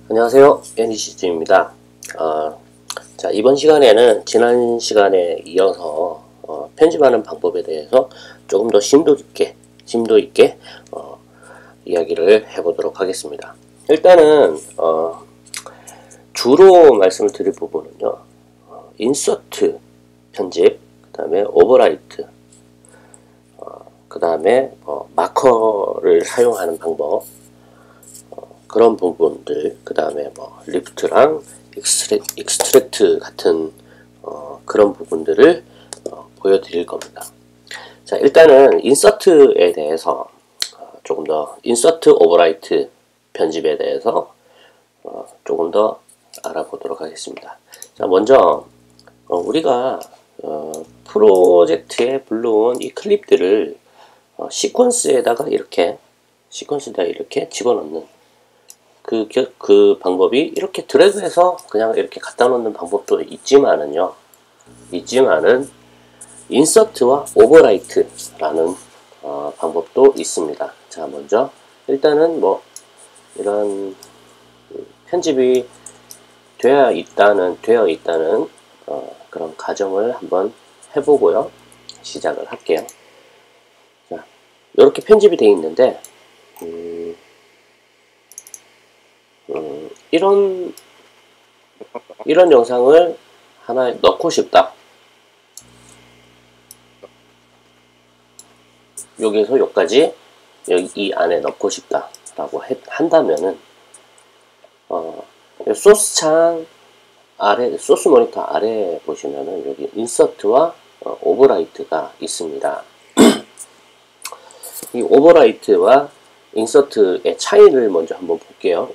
안녕하세요. NCC입니다. 자, 이번 시간에는 지난 시간에 이어서 편집하는 방법에 대해서 조금 더 심도 있게 이야기를 해보도록 하겠습니다. 일단은 주로 말씀을 드릴 부분은요, 인서트 편집, 그 다음에 오버라이트, 그 다음에 마커를 사용하는 방법, 그런 부분들, 그 다음에 리프트랑 익스트랙트 같은 그런 부분들을 보여드릴 겁니다. 자, 일단은 인서트에 대해서 조금 더 인서트 오버라이트 편집에 대해서 조금 더 알아보도록 하겠습니다. 자, 먼저 우리가 프로젝트에 불러온 이 클립들을 시퀀스에다가 이렇게 집어넣는 그 방법이 이렇게 드래그해서 그냥 이렇게 갖다 놓는 방법도 있지만은 인서트와 오버라이트라는 방법도 있습니다. 자, 먼저 일단은 이런 편집이 되어 있다는 그런 가정을 한번 해보고요. 시작을 할게요. 자, 이렇게 편집이 되어 있는데 이런 영상을 하나 넣고 싶다. 여기에서 여기까지 이 안에 넣고 싶다 라고 한다면은 소스 창 아래, 소스 모니터 아래에 보시면은 여기 인서트와 오버라이트가 있습니다. 이 오버라이트와 인서트의 차이를 먼저 한번 볼게요.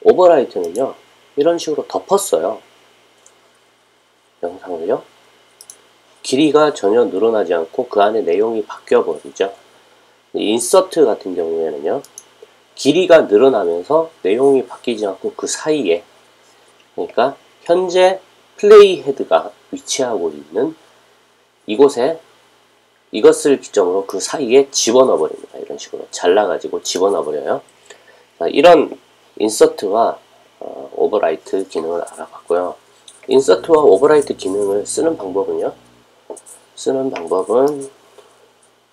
오버라이트는요, 이런 식으로 덮었어요. 영상을요. 길이가 전혀 늘어나지 않고 그 안에 내용이 바뀌어 버리죠. 인서트 같은 경우에는요, 길이가 늘어나면서 내용이 바뀌지 않고 그 사이에, 그러니까 현재 플레이 헤드가 위치하고 있는 이곳에 이것을 기점으로 그 사이에 집어넣어 버립니다. 이런 식으로 잘라가지고 집어넣어 버려요. 이런 인서트와 오버라이트 기능을 알아봤고요. 인서트와 오버라이트 기능을 쓰는 방법은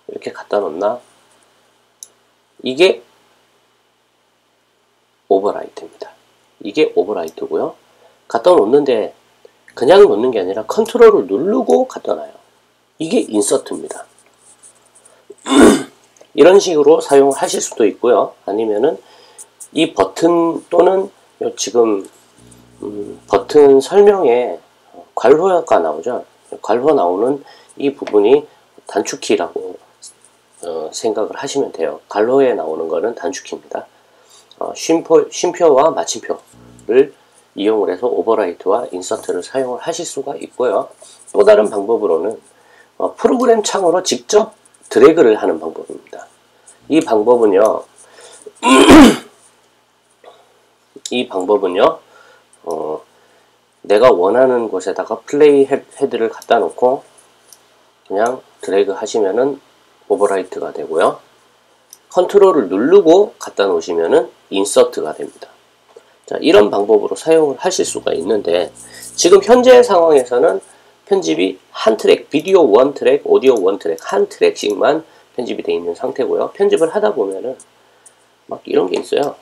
이렇게 갖다 놓나? 이게 오버라이트입니다. 이게 오버라이트고요. 갖다 놓는데 그냥 놓는 게 아니라 컨트롤을 누르고 갖다 놔요. 이게 인서트입니다. 이런 식으로 사용하실 수도 있고요. 아니면은 이 버튼 또는 지금 버튼 설명에 괄호가 나오죠. 괄호 나오는 이 부분이 단축키라고 생각을 하시면 돼요. 괄호에 나오는 거는 단축키입니다. 쉼표와 마침표를 이용을 해서 오버라이트와 인서트를 사용을 하실 수가 있고요. 또 다른 방법으로는 프로그램 창으로 직접 드래그를 하는 방법입니다. 이 방법은요, 내가 원하는 곳에다가 플레이 헤드를 갖다 놓고 그냥 드래그 하시면은 오버라이트가 되고요. 컨트롤을 누르고 갖다 놓으시면은 인서트가 됩니다. 자, 이런 방법으로 사용을 하실 수가 있는데, 지금 현재 상황에서는 편집이 한 트랙, 비디오 원 트랙, 오디오 원 트랙, 한 트랙씩만 편집이 되어 있는 상태고요. 편집을 하다 보면은 막 이런 게 있어요.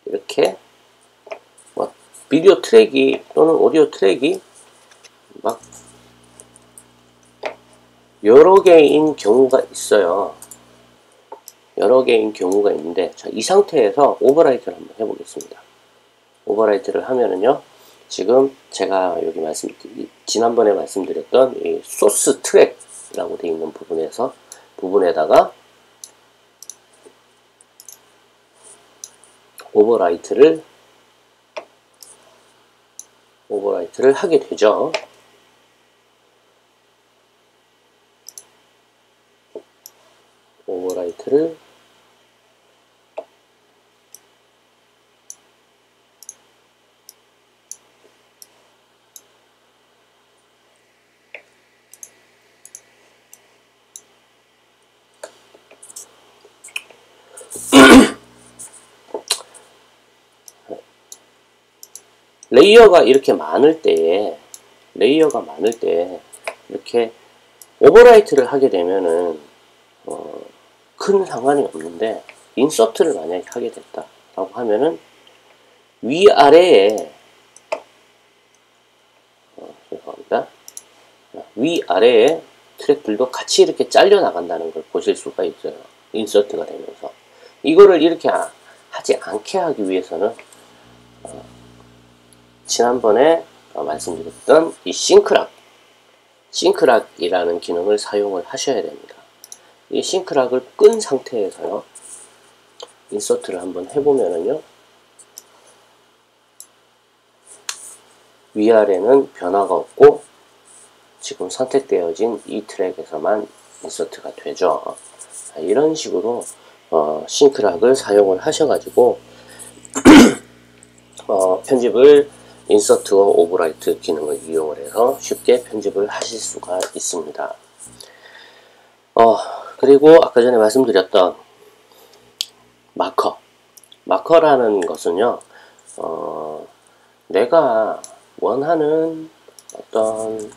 이렇게 비디오 트랙이 또는 오디오 트랙이 막 여러 개인 경우가 있어요. 여러 개인 경우가 있는데, 자, 이 상태에서 오버라이트를 한번 해보겠습니다. 오버라이트를 하면은요, 지금 제가 여기 지난번에 말씀드렸던 이 소스 트랙이라고 되어 있는 부분에다가 오버라이트를 하게 되죠. 오버라이트를 레이어가 이렇게 많을 때에 이렇게 오버라이트를 하게 되면은 큰 상관이 없는데, 인서트를 만약에 하게 됐다라고 하면은 위아래에 죄송합니다. 위아래에 트랙들도 같이 이렇게 잘려 나간다는 걸 보실 수가 있어요. 인서트가 되면서. 이거를 이렇게 하지 않게 하기 위해서는 지난번에 말씀드렸던 이 싱크락이라는 기능을 사용을 하셔야 됩니다. 이 싱크락을 끈 상태에서요, 인서트를 한번 해보면은요, 위아래는 변화가 없고 지금 선택되어진 이 트랙에서만 인서트가 되죠. 이런 식으로 싱크락을 사용을 하셔가지고 편집을 인서트와 오버라이트 기능을 이용을 해서 쉽게 편집을 하실 수가 있습니다. 그리고 아까 전에 말씀드렸던 마커라는 것은요, 내가 원하는 어떤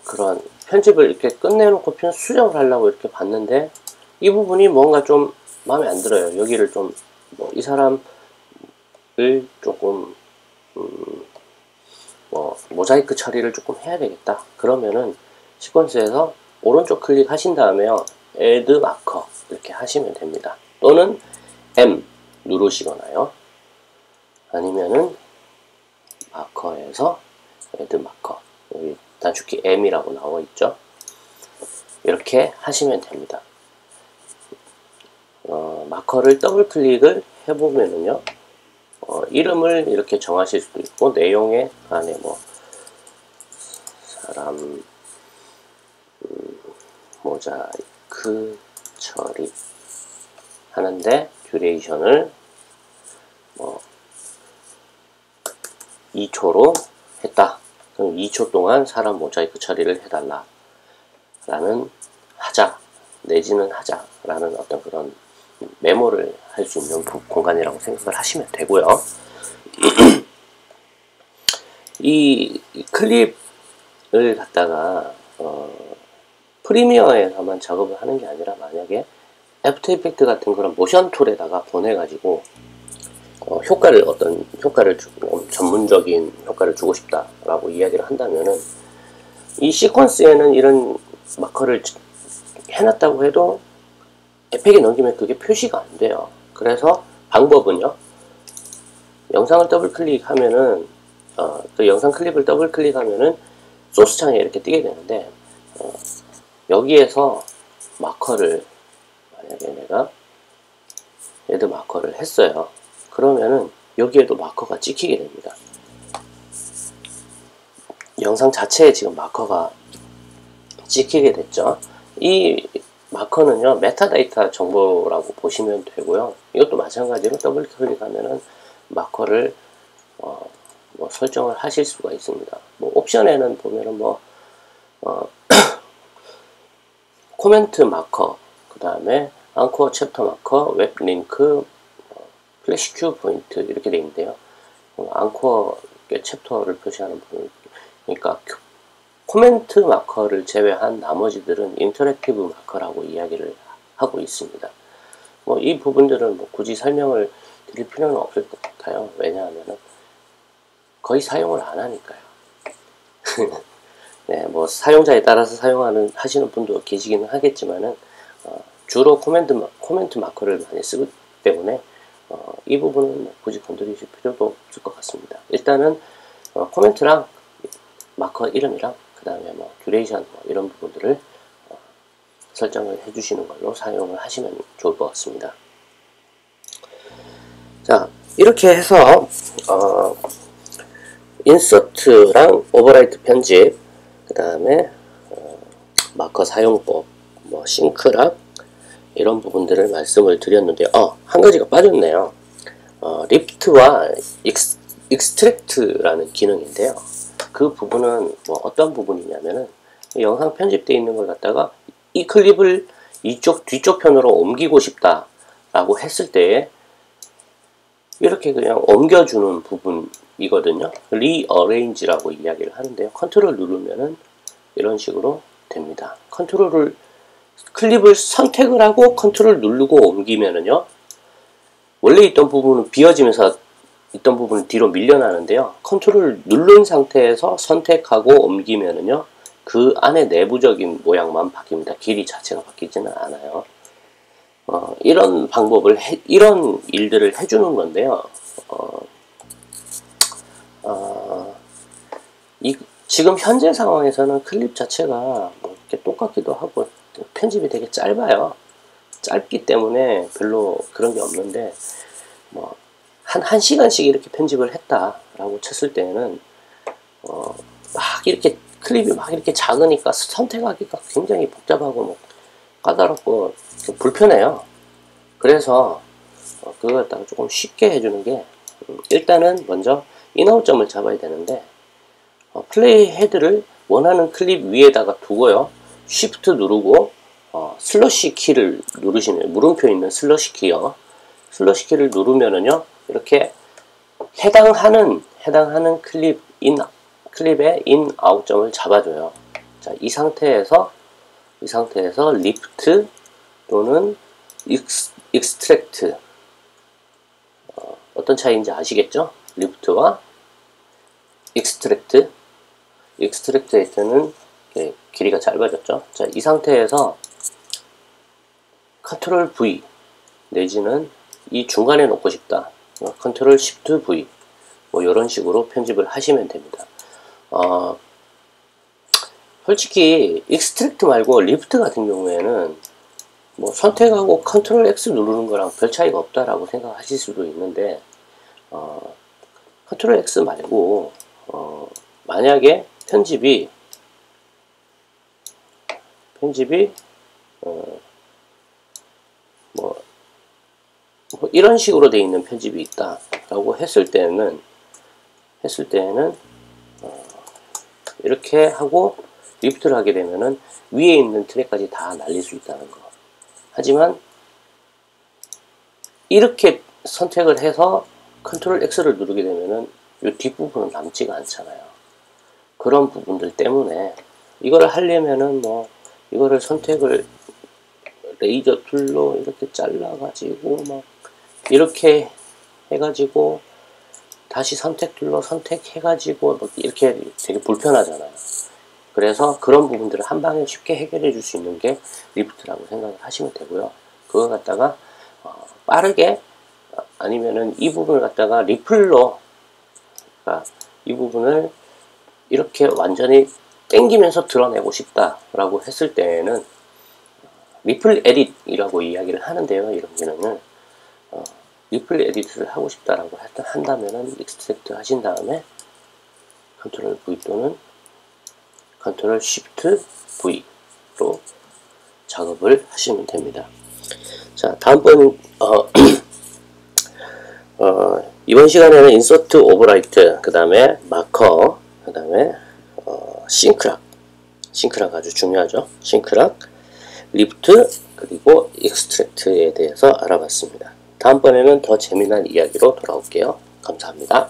그런 편집을 이렇게 끝내놓고 수정을 하려고 이렇게 봤는데, 이 부분이 뭔가 좀 마음에 안 들어요. 여기를 좀, 이 사람을 조금, 모자이크 처리를 조금 해야 되겠다. 그러면은 시퀀스에서 오른쪽 클릭하신 다음에요, Add Marker 이렇게 하시면 됩니다. 또는 M 누르시거나요. 아니면은 마커에서 Add Marker, 여기 단축키 M이라고 나와 있죠. 이렇게 하시면 됩니다. 마커를 더블 클릭을 해보면은요, 이름을 이렇게 정하실 수도 있고, 내용에 안에 사람 모자이크 처리 하는데 듀레이션을 2초로 했다. 그럼 2초 동안 사람 모자이크 처리를 해달라 라는 내지는 하자라는 어떤 그런 메모를 할 수 있는 공간이라고 생각을 하시면 되고요. 이 클립을 갖다가 프리미어에서만 작업을 하는 게 아니라, 만약에 애프터 이펙트 같은 그런 모션 툴에다가 보내가지고 어떤 효과를 주고, 전문적인 효과를 주고 싶다라고 이야기를 한다면은, 이 시퀀스에는 이런 마커를 해놨다고 해도 에펙에 넘기면 그게 표시가 안 돼요. 그래서 방법은요, 영상을 더블 클릭하면은 그 영상 클립을 더블 클릭하면은 소스 창에 이렇게 뜨게 되는데, 여기에서 마커를, 만약에 내가 애드 마커를 했어요. 그러면은 여기에도 마커가 찍히게 됩니다. 영상 자체에 지금 마커가 찍히게 됐죠. 이 마커는요, 메타데이터 정보라고 보시면 되고요. 이것도 마찬가지로 더블 클릭하면은 마커를 설정을 하실 수가 있습니다. 옵션에는 보면은 코멘트 마커, 그 다음에 앙코어 챕터 마커, 웹 링크, 플래시 큐 포인트 이렇게 되어 있는데요. 앙코어 챕터를 표시하는 부분, 그러니까 코멘트 마커를 제외한 나머지들은 인터랙티브 마커라고 이야기를 하고 있습니다. 이 부분들은 굳이 설명을 드릴 필요는 없을 것 같아요. 왜냐하면 거의 사용을 안 하니까요. 네, 사용자에 따라서 하시는 분도 계시기는 하겠지만은, 주로 코멘트 마커를 많이 쓰기 때문에, 이 부분은 굳이 건드리실 필요도 없을 것 같습니다. 일단은, 코멘트랑 마커 이름이랑, 그 다음에 듀레이션 이런 부분들을 설정을 해주시는 걸로 사용을 하시면 좋을 것 같습니다. 자, 이렇게 해서, 인서트랑 오버라이트 편집, 그 다음에 마커 사용법, 싱크락 이런 부분들을 말씀을 드렸는데, 한 가지가 빠졌네요. 리프트와 익스트랙트라는 기능인데요. 그 부분은 어떤 부분이냐면은, 영상 편집되어 있는 걸 갖다가 이 클립을 뒤쪽 편으로 옮기고 싶다라고 했을 때에 이렇게 그냥 옮겨주는 부분 이거든요. rearrange라고 이야기를 하는데요. 컨트롤 누르면은 이런 식으로 됩니다. 클립을 선택을 하고 컨트롤 누르고 옮기면은요, 원래 있던 부분은 비어지면서 있던 부분은 뒤로 밀려나는데요. 컨트롤 누른 상태에서 선택하고 옮기면은요, 그 안에 내부적인 모양만 바뀝니다. 길이 자체가 바뀌지는 않아요. 이런 이런 일들을 해주는 건데요. 지금 현재 상황에서는 클립 자체가 뭐 이렇게 똑같기도 하고 편집이 되게 짧아요. 짧기 때문에 별로 그런 게 없는데, 뭐 한 시간씩 이렇게 편집을 했다라고 쳤을 때는 막 이렇게 클립이 막 이렇게 작으니까 선택하기가 굉장히 복잡하고 뭐 까다롭고 불편해요. 그래서 그걸 갖다가 조금 쉽게 해주는 게, 일단은 먼저 인아웃점을 잡아야 되는데, 플레이 헤드를 원하는 클립 위에다가 두고요, 쉬프트 누르고 슬러시 키를 누르시면, 물음표 있는 슬러시 키요, 슬러시 키를 누르면은요, 이렇게 해당하는 클립의 인 아웃점을 잡아줘요. 자, 이 상태에서 리프트 또는 익스트랙트, 어떤 차이인지 아시겠죠? 리프트와 익스트랙트일 때는 길이가 짧아졌죠. 자, 이 상태에서 컨트롤 V 내지는 이 중간에 놓고 싶다, 컨트롤 Shift V, 뭐 이런 식으로 편집을 하시면 됩니다. 솔직히 익스트랙트 말고 리프트 같은 경우에는 뭐 선택하고 컨트롤 X 누르는 거랑 별 차이가 없다라고 생각하실 수도 있는데, 컨트롤 X 말고 만약에 편집이 뭐 이런 식으로 되어 있는 편집이 있다라고 했을 때는 이렇게 하고 리프트를 하게 되면은 위에 있는 트랙까지 다 날릴 수 있다는 거. 하지만 이렇게 선택을 해서 컨트롤 X를 누르게 되면은 이 뒷부분은 남지가 않잖아요. 그런 부분들 때문에 이거를 하려면은 뭐 이거를 선택을 레이저 툴로 이렇게 잘라가지고 막 이렇게 해가지고 다시 선택 툴로 선택해가지고 뭐 이렇게 되게 불편하잖아요. 그래서 그런 부분들을 한 방에 쉽게 해결해 줄 수 있는 게 리프트라고 생각을 하시면 되고요. 그거 갖다가 빠르게, 아니면은 이 부분을 갖다가 리플로, 그러니까 이 부분을 이렇게 완전히 당기면서 드러내고 싶다라고 했을 때에는 리플 에딧이라고 이야기를 하는데요. 이런 기능은 리플 에디트를 하고 싶다라고 한다면은 익스트랙트 하신 다음에 컨트롤 V 또는 컨트롤 Shift V로 작업을 하시면 됩니다. 자, 다음번 이번 시간에는 인서트 오버라이트, 그 다음에 마커, 그 다음에 싱크락 아주 중요하죠. 싱크락, 리프트, 그리고 익스트랙트에 대해서 알아봤습니다. 다음번에는 더 재미난 이야기로 돌아올게요. 감사합니다.